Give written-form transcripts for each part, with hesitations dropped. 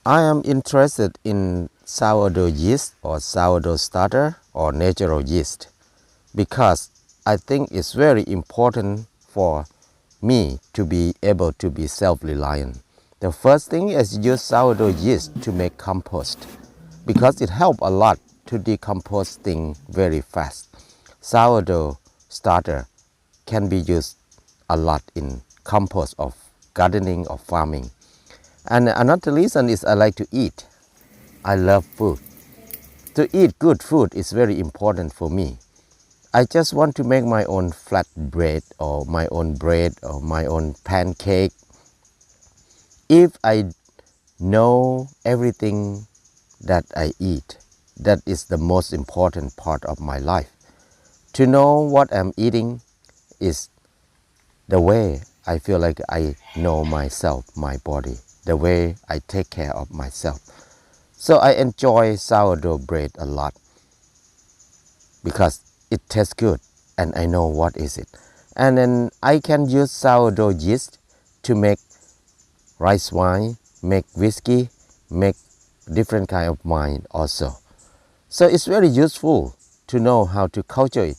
I am interested in sourdough yeast or sourdough starter or natural yeast because I think it's very important for me to be able to be self-reliant. The first thing is use sourdough yeast to make compost because it helps a lot to decompose things very fast. Sourdough starter can be used a lot in compost of gardening or farming. And another reason is I like to eat. I love food. To eat good food is very important for me. I just want to make my own flat bread or my own bread or my own pancake. If I know everything that I eat, that is the most important part of my life. To know what I'm eating is the way I feel like I know myself, my body, the way I take care of myself. So I enjoy sourdough bread a lot because it tastes good and I know what is it. And then I can use sourdough yeast to make rice wine, make whiskey, make different kind of wine also. So it's very useful to know how to culture it.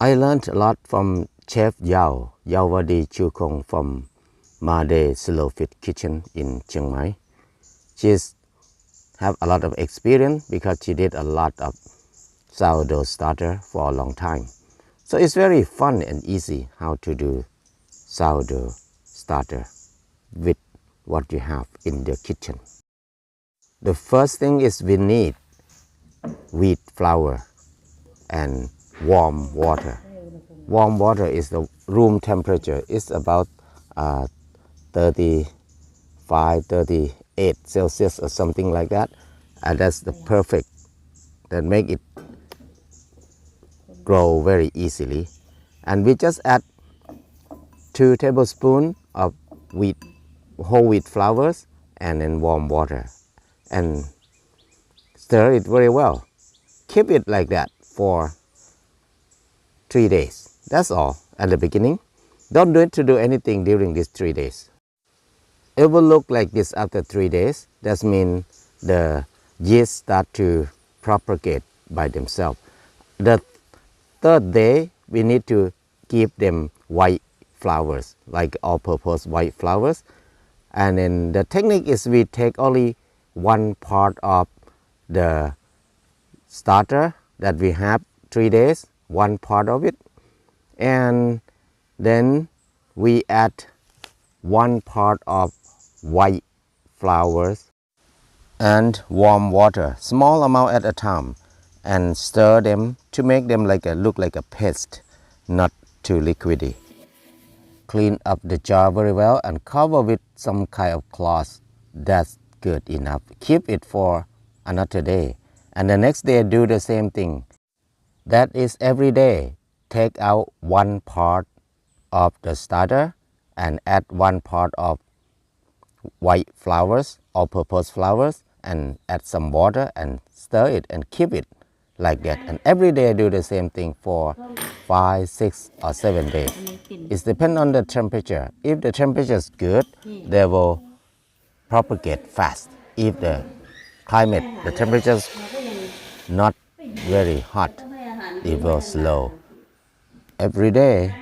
I learned a lot from Chef Yao, Yawadi Chukong from Made Slow Fit Kitchen in Chiang Mai. She's have a lot of experience because she did a lot of sourdough starter for a long time. So it's very fun and easy how to do sourdough starter with what you have in the kitchen. The first thing is we need wheat flour and warm water. Warm water is the room temperature. It's about 35, 38 Celsius or something like that. And that's the perfect, that make it grow very easily. And we just add 2 tablespoons of whole wheat flours and then warm water and stir it very well. Keep it like that for 3 days. That's all at the beginning. Don't do it to do anything during these 3 days. It will look like this after 3 days. That means the yeast start to propagate by themselves. The third day, we need to give them white flowers, like all-purpose white flowers. And then the technique is we take only one part of the starter that we have 3 days, one part of it, and then we add one part of white flowers and warm water, small amount at a time, and stir them to make them look like a paste, not too liquidy. Clean up the jar very well and cover with some kind of cloth. That's good enough. Keep it for another day, and the next day do the same thing. That is every day. Take out one part of the starter and add one part of white flowers, all-purpose flowers, and add some water and stir it and keep it like that. And every day do the same thing for 5, 6, or 7 days. It depends on the temperature. If the temperature is good, they will propagate fast. If the climate, the temperature is not very hot, it will slow. Every day,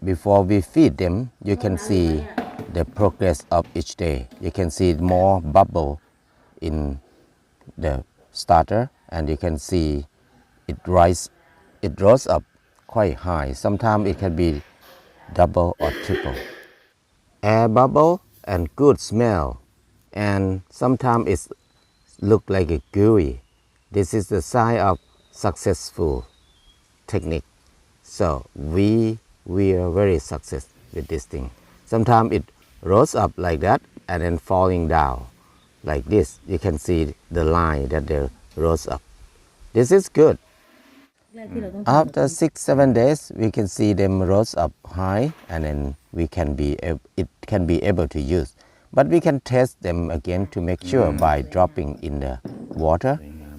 before we feed them, you can see the progress of each day. You can see more bubble in the starter, and you can see it rose up quite high. Sometimes it can be double or triple. Air bubble and good smell, and sometimes it look like a gooey. This is the sign of successful technique. So we are very successful with this thing. Sometimes it rose up like that and then falling down like this. You can see the line that they rose up. This is good. After 6, 7 days, we can see them rose up high, and then it can be able to use. But we can test them again to make sure by dropping in the water.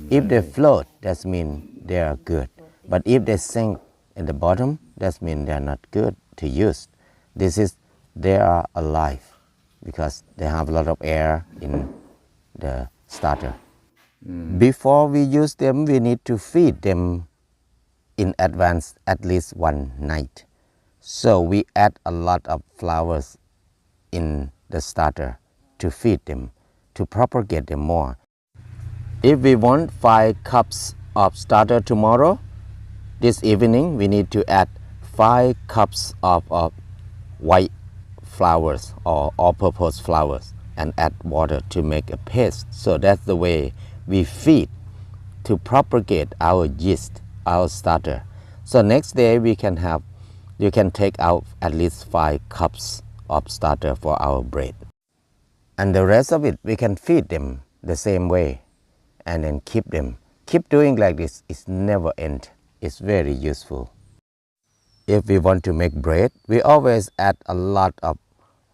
If they float, that means they are good. But if they sink in the bottom, that means they are not good to use. They are alive because they have a lot of air the starter. Before we use them, we need to feed them in advance at least one night. So we add a lot of flours in the starter to feed them, to propagate them more. If we want 5 cups of starter tomorrow, this evening we need to add 5 cups of white flours or all-purpose flours and add water to make a paste. So that's the way we feed to propagate our yeast, our starter. So next day you can take out at least 5 cups of starter for our bread. And the rest of it we can feed them the same way and then keep them. Keep doing like this, it's never end. It's very useful. If we want to make bread, we always add a lot of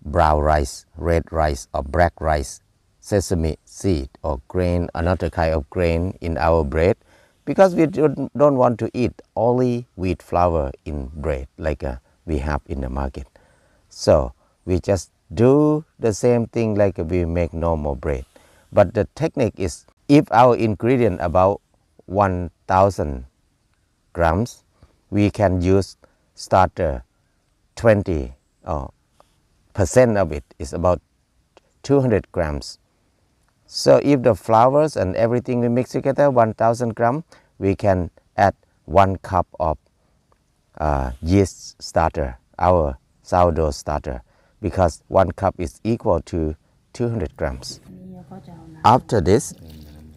brown rice, red rice or black rice, sesame seed or grain, another kind of grain in our bread, because we don't want to eat only wheat flour in bread like we have in the market. So we just do the same thing like we make normal bread. But the technique is, if our ingredient about 1,000 grams, we can use starter 20% of it is about 200 grams. So if the flours and everything we mix together 1,000 grams, we can add 1 cup of yeast starter, our sourdough starter, because 1 cup is equal to 200 grams. After this,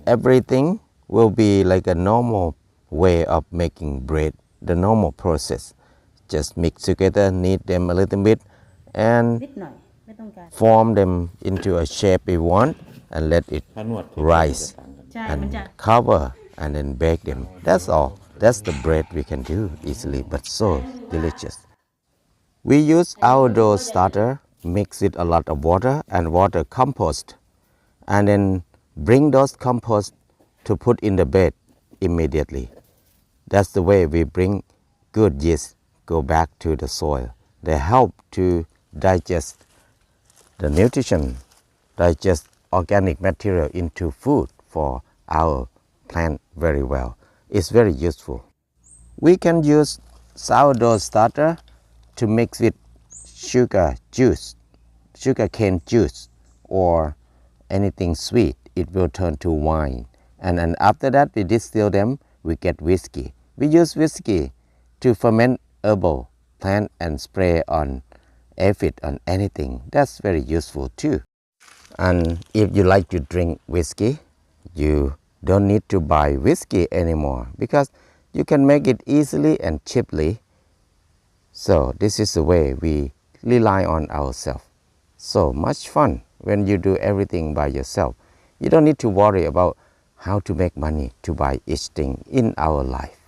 everything will be like a normal way of making bread, the normal process. Just mix together, knead them a little bit, and form them into a shape we want, and let it rise, and cover, and then bake them. That's all. That's the bread we can do easily, but so delicious. We use our dough starter, mix with a lot of water and water compost, and then bring those compost to put in the bed immediately. That's the way we bring good yeast go back to the soil. They help to digest the nutrition, digest organic material into food for our plant very well. It's very useful. We can use sourdough starter to mix with sugar juice, sugar cane juice, or anything sweet. It will turn to wine. And then after that we distill them, we get whiskey. We use whiskey to ferment herbal plant and spray on aphid, on anything. That's very useful too. And if you like to drink whiskey, you don't need to buy whiskey anymore, because you can make it easily and cheaply. So this is the way we rely on ourselves. So much fun when you do everything by yourself. You don't need to worry about how to make money to buy each thing in our life.